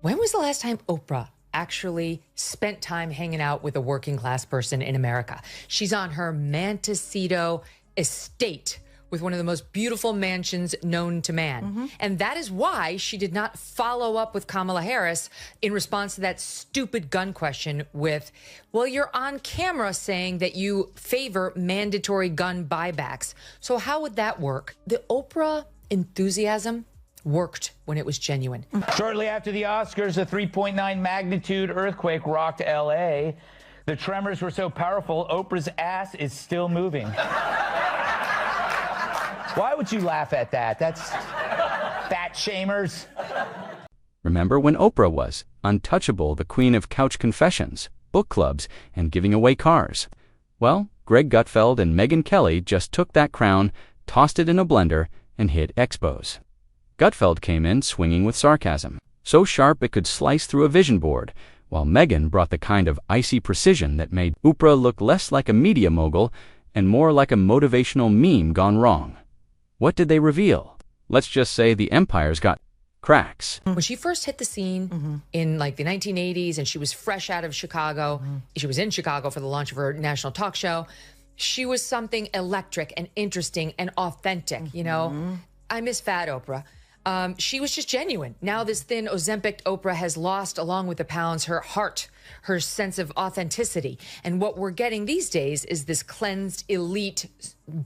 When was the last time Oprah actually spent time hanging out with a working class person in America? She's on her Montecito estate with one of the most beautiful mansions known to man. And that is why she did not follow up with Kamala Harris in response to that stupid gun question with, well, you're on camera saying that you favor mandatory gun buybacks. So how would that work? The Oprah enthusiasm worked when it was genuine. Shortly after the Oscars, a 3.9 magnitude earthquake rocked L.A. The tremors were so powerful, Oprah's ass is still moving. Why would you laugh at that? That's fat shamers. Remember when Oprah was untouchable, the queen of couch confessions, book clubs, and giving away cars? Well, Greg Gutfeld and Megyn Kelly just took that crown, tossed it in a blender, and hit expos. Gutfeld came in swinging with sarcasm, so sharp it could slice through a vision board, while Megyn brought the kind of icy precision that made Oprah look less like a media mogul and more like a motivational meme gone wrong. What did they reveal? Let's just say the empire's got cracks. When she first hit the scene in like the 1980s and she was fresh out of Chicago, she was in Chicago for the launch of her national talk show, she was something electric and interesting and authentic, you know? I miss fat Oprah. She was just genuine. Now this thin Ozempic Oprah has lost, along with the pounds, her heart, her sense of authenticity. And what we're getting these days is this cleansed elite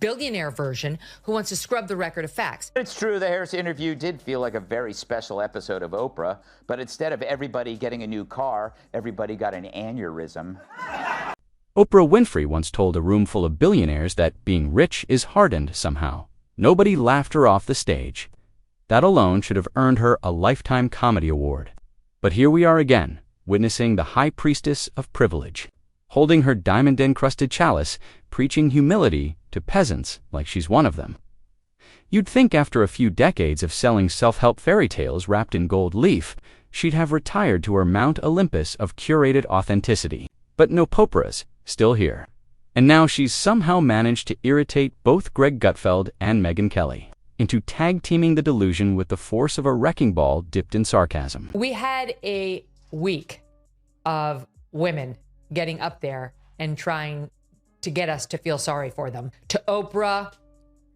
billionaire version who wants to scrub the record of facts. It's true, the Harris interview did feel like a very special episode of Oprah, but instead of everybody getting a new car, everybody got an aneurysm. Oprah Winfrey once told a room full of billionaires that being rich is hardened somehow. Nobody laughed her off the stage. That alone should have earned her a Lifetime Comedy Award. But here we are again, witnessing the high priestess of privilege, holding her diamond-encrusted chalice, preaching humility to peasants like she's one of them. You'd think after a few decades of selling self-help fairy tales wrapped in gold leaf, she'd have retired to her Mount Olympus of curated authenticity. But no, Oprah's still here. And now she's somehow managed to irritate both Greg Gutfeld and Megyn Kelly into tag-teaming the delusion with the force of a wrecking ball dipped in sarcasm. We had a week of women getting up there and trying to get us to feel sorry for them. To Oprah,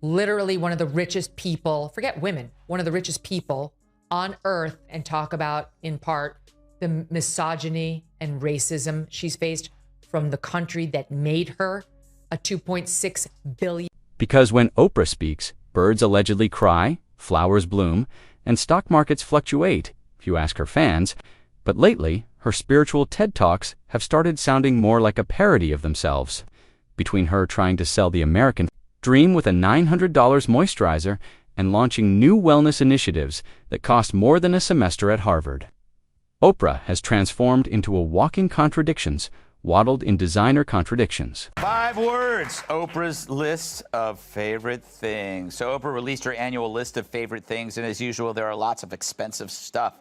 literally one of the richest people, forget women, one of the richest people on earth, and talk about, in part, the misogyny and racism she's faced from the country that made her a $2.6 billion. Because when Oprah speaks, birds allegedly cry, flowers bloom, and stock markets fluctuate, if you ask her fans. But lately, her spiritual TED Talks have started sounding more like a parody of themselves. Between her trying to sell the American dream with a $900 moisturizer and launching new wellness initiatives that cost more than a semester at Harvard, Oprah has transformed into a walking contradictions, waddled in designer contradictions. 5 words, Oprah's list of favorite things. So Oprah released her annual list of favorite things, and as usual, there are lots of expensive stuff.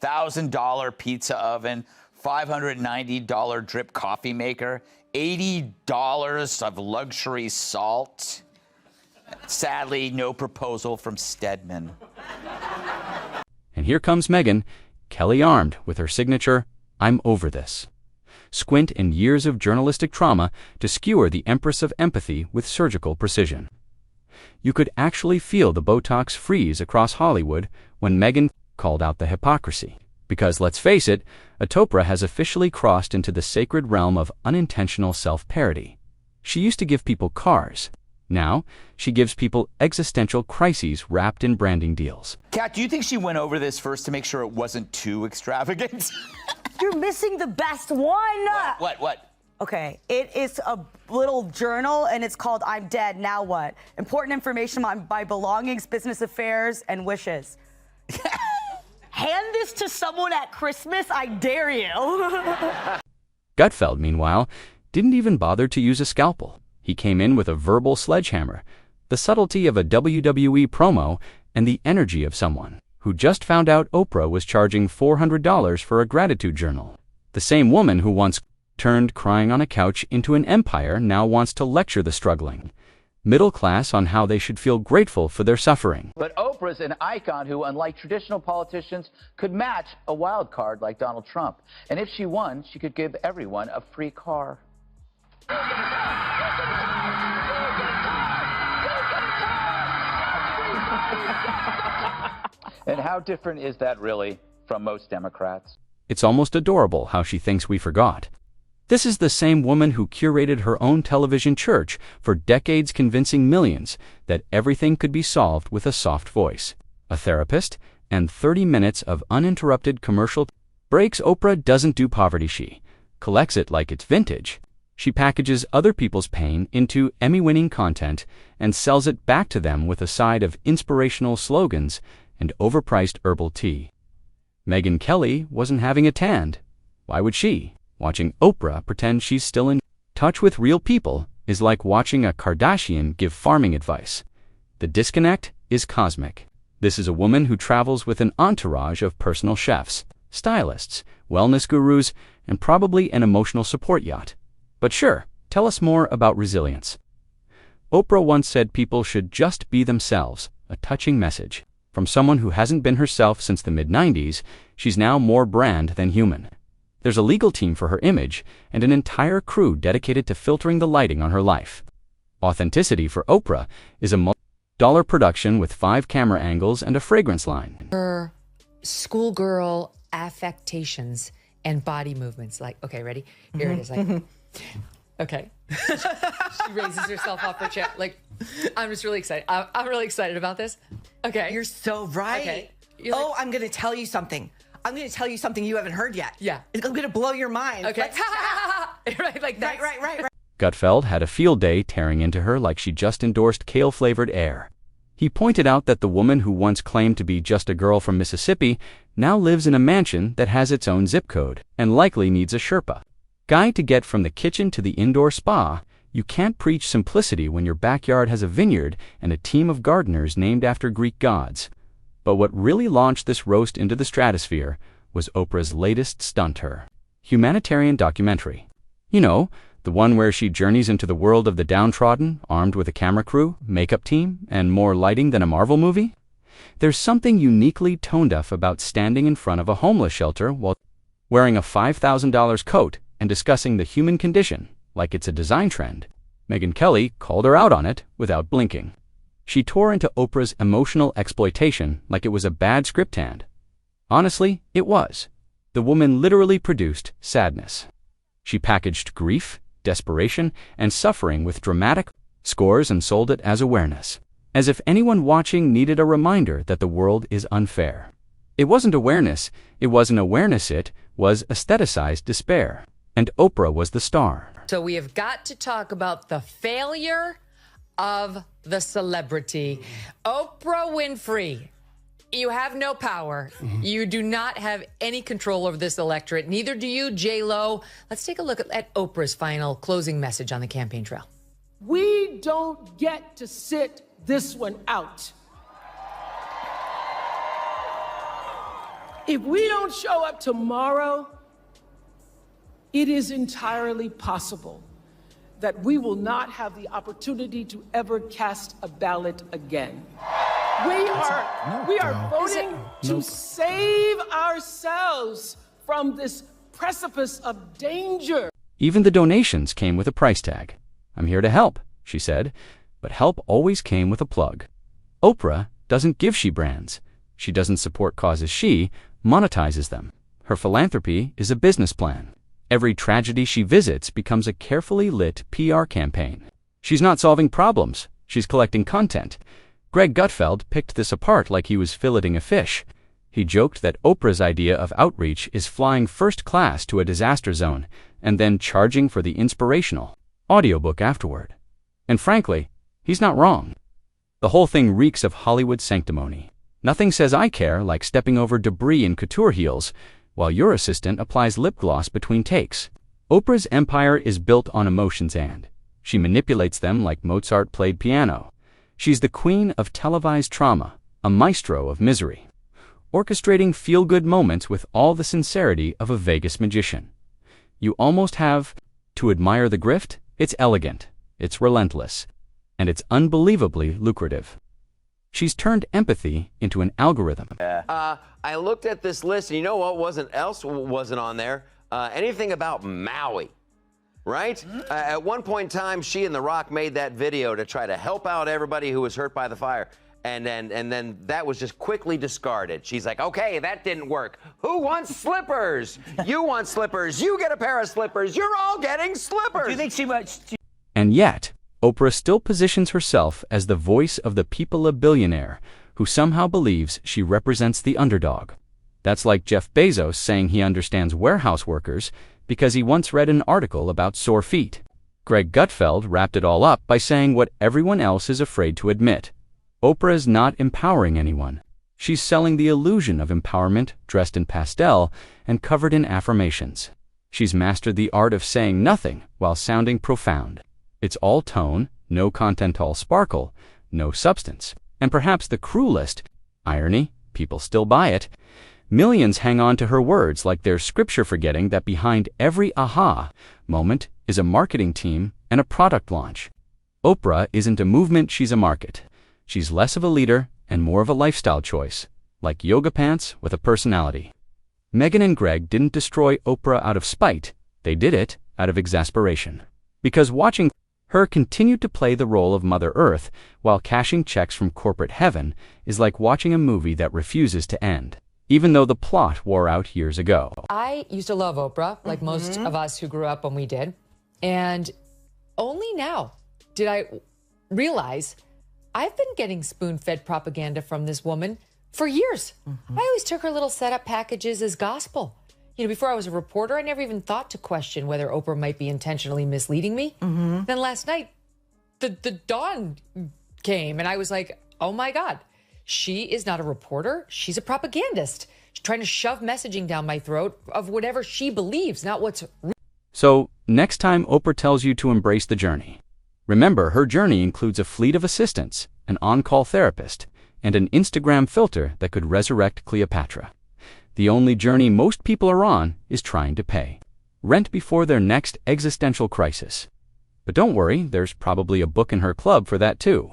$1,000 pizza oven, $590 drip coffee maker, $80 of luxury salt. Sadly, no proposal from Stedman. And here comes Megyn, Kelly armed with her signature, "I'm over this." Squint in years of journalistic trauma to skewer the Empress of Empathy with surgical precision. You could actually feel the Botox freeze across Hollywood when Megyn called out the hypocrisy. Because let's face it, Oprah has officially crossed into the sacred realm of unintentional self-parody. She used to give people cars. Now, she gives people existential crises wrapped in branding deals. Kat, do you think she went over this first to make sure it wasn't too extravagant? You're missing the best one. What? Okay, it is a little journal, and it's called I'm Dead, Now What? Important information on my belongings, business affairs, and wishes. Hand this to someone at Christmas, I dare you. Gutfeld, meanwhile, didn't even bother to use a scalpel. He came in with a verbal sledgehammer, the subtlety of a WWE promo, and the energy of someone who just found out Oprah was charging $400 for a gratitude journal. The same woman who once turned crying on a couch into an empire now wants to lecture the struggling. middle class on how they should feel grateful for their suffering. But Oprah's an icon who, unlike traditional politicians, could match a wild card like Donald Trump. And if she won, she could give everyone a free car. And how different is that really from most Democrats? It's almost adorable how she thinks we forgot. This is the same woman who curated her own television church for decades, convincing millions that everything could be solved with a soft voice, a therapist, and 30 minutes of uninterrupted commercial breaks. Oprah doesn't do poverty. She collects it like it's vintage. She packages other people's pain into Emmy-winning content and sells it back to them with a side of inspirational slogans and overpriced herbal tea. Megyn Kelly wasn't having a tan. Why would she? Watching Oprah pretend she's still in touch with real people is like watching a Kardashian give farming advice. The disconnect is cosmic. This is a woman who travels with an entourage of personal chefs, stylists, wellness gurus, and probably an emotional support yacht. But sure, tell us more about resilience. Oprah once said people should just be themselves, a touching message. From someone who hasn't been herself since the mid-90s, she's now more brand than human. There's a legal team for her image and an entire crew dedicated to filtering the lighting on her life. Authenticity for Oprah is a multi-dollar production with 5 camera angles and a fragrance line. Her schoolgirl affectations and body movements. Like, okay, ready? Here it is. Like, okay. She raises herself off her chair. Like, I'm just really excited. I'm really excited about this. Okay. You're so right. Okay. I'm going to tell you something. I'm going to tell you something you haven't heard yet. Yeah. I'm going to blow your mind. Okay. Right, like that. Right. Gutfeld had a field day tearing into her like she just endorsed kale-flavored air. He pointed out that the woman who once claimed to be just a girl from Mississippi now lives in a mansion that has its own zip code and likely needs a Sherpa guide to get from the kitchen to the indoor spa. You can't preach simplicity when your backyard has a vineyard and a team of gardeners named after Greek gods. But what really launched this roast into the stratosphere was Oprah's latest stunt, her humanitarian documentary. You know, the one where she journeys into the world of the downtrodden, armed with a camera crew, makeup team, and more lighting than a Marvel movie? There's something uniquely tone-deaf about standing in front of a homeless shelter while wearing a $5,000 coat and discussing the human condition like it's a design trend. Megyn Kelly called her out on it without blinking. She tore into Oprah's emotional exploitation like it was a bad script, and honestly, it was. The woman literally produced sadness. She packaged grief, desperation, and suffering with dramatic scores and sold it as awareness, as if anyone watching needed a reminder that the world is unfair. It wasn't awareness, it wasn't awareness, it was aestheticized despair. And Oprah was the star. So we have got to talk about the failure of the celebrity. Oprah Winfrey, you have no power. You do not have any control over this electorate. Neither do you, J-Lo. Let's take a look at Oprah's final closing message on the campaign trail. We don't get to sit this one out. If we don't show up tomorrow, it is entirely possible that we will not have the opportunity to ever cast a ballot again. We are voting to save ourselves from this precipice of danger. Even the donations came with a price tag. I'm here to help, she said, but help always came with a plug. Oprah doesn't give she brands. She doesn't support causes, she monetizes them. Her philanthropy is a business plan. Every tragedy she visits becomes a carefully lit PR campaign. She's not solving problems, she's collecting content. Greg Gutfeld picked this apart like he was filleting a fish. He joked that Oprah's idea of outreach is flying first class to a disaster zone and then charging for the inspirational audiobook afterward. And frankly, he's not wrong. The whole thing reeks of Hollywood sanctimony. Nothing says I care like stepping over debris in couture heels while your assistant applies lip gloss between takes. Oprah's empire is built on emotions, and she manipulates them like Mozart played piano. She's the queen of televised trauma, a maestro of misery, orchestrating feel-good moments with all the sincerity of a Vegas magician. You almost have to admire the grift. It's elegant, it's relentless, and it's unbelievably lucrative. She's turned empathy into an algorithm. I looked at this list, and you know what wasn't on there? Anything about Maui, right? At one point in time, she and The Rock made that video to try to help out everybody who was hurt by the fire. And then that was just quickly discarded. She's like, okay, that didn't work. Who wants slippers? You want slippers. You get a pair of slippers. You're all getting slippers. Do you think she much? And yet, Oprah still positions herself as the voice of the people, a billionaire who somehow believes she represents the underdog. That's like Jeff Bezos saying he understands warehouse workers because he once read an article about sore feet. Greg Gutfeld wrapped it all up by saying what everyone else is afraid to admit. Oprah is not empowering anyone. She's selling the illusion of empowerment dressed in pastel and covered in affirmations. She's mastered the art of saying nothing while sounding profound. It's all tone, no content, all sparkle, no substance. And perhaps the cruelest irony, people still buy it. Millions hang on to her words like they're scripture, forgetting that behind every aha moment is a marketing team and a product launch. Oprah isn't a movement, she's a market. She's less of a leader and more of a lifestyle choice, like yoga pants with a personality. Megyn and Greg didn't destroy Oprah out of spite, they did it out of exasperation. Because watching her continue to play the role of Mother Earth while cashing checks from corporate heaven is like watching a movie that refuses to end, even though the plot wore out years ago. I used to love Oprah, like most of us who grew up when we did. And only now did I realize I've been getting spoon-fed propaganda from this woman for years. I always took her little setup packages as gospel. You know, before I was a reporter, I never even thought to question whether Oprah might be intentionally misleading me. Then last night, the dawn came, and I was like, oh my God, she is not a reporter. She's a propagandist. She's trying to shove messaging down my throat of whatever she believes, not what's real. So, next time Oprah tells you to embrace the journey, remember her journey includes a fleet of assistants, an on-call therapist, and an Instagram filter that could resurrect Cleopatra. The only journey most people are on is trying to pay rent before their next existential crisis. But don't worry, there's probably a book in her club for that too.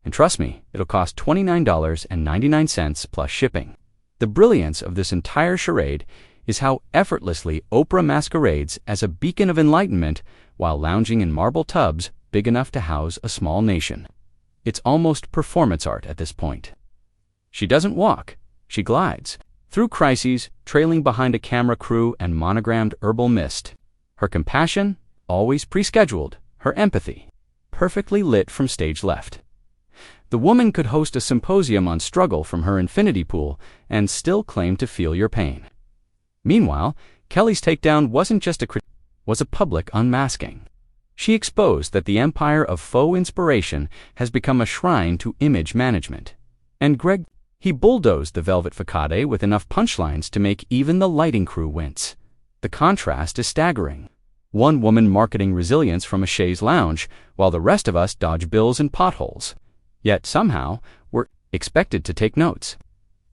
And trust me, it'll cost $29.99 plus shipping. The brilliance of this entire charade is how effortlessly Oprah masquerades as a beacon of enlightenment while lounging in marble tubs big enough to house a small nation. It's almost performance art at this point. She doesn't walk, she glides through crises, trailing behind a camera crew and monogrammed herbal mist. Her compassion, always pre-scheduled, her empathy, perfectly lit from stage left. The woman could host a symposium on struggle from her infinity pool and still claim to feel your pain. Meanwhile, Kelly's takedown wasn't just a critique, was a public unmasking. She exposed that the empire of faux inspiration has become a shrine to image management. And Greg, he bulldozed the velvet facade with enough punchlines to make even the lighting crew wince. The contrast is staggering. One woman marketing resilience from a chaise lounge, while the rest of us dodge bills and potholes. Yet somehow, we're expected to take notes.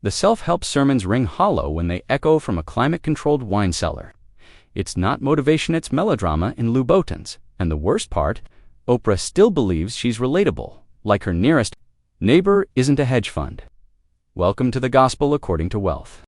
The self-help sermons ring hollow when they echo from a climate-controlled wine cellar. It's not motivation, it's melodrama in Louboutins. And the worst part, Oprah still believes she's relatable, like her nearest neighbor isn't a hedge fund. Welcome to the gospel according to wealth.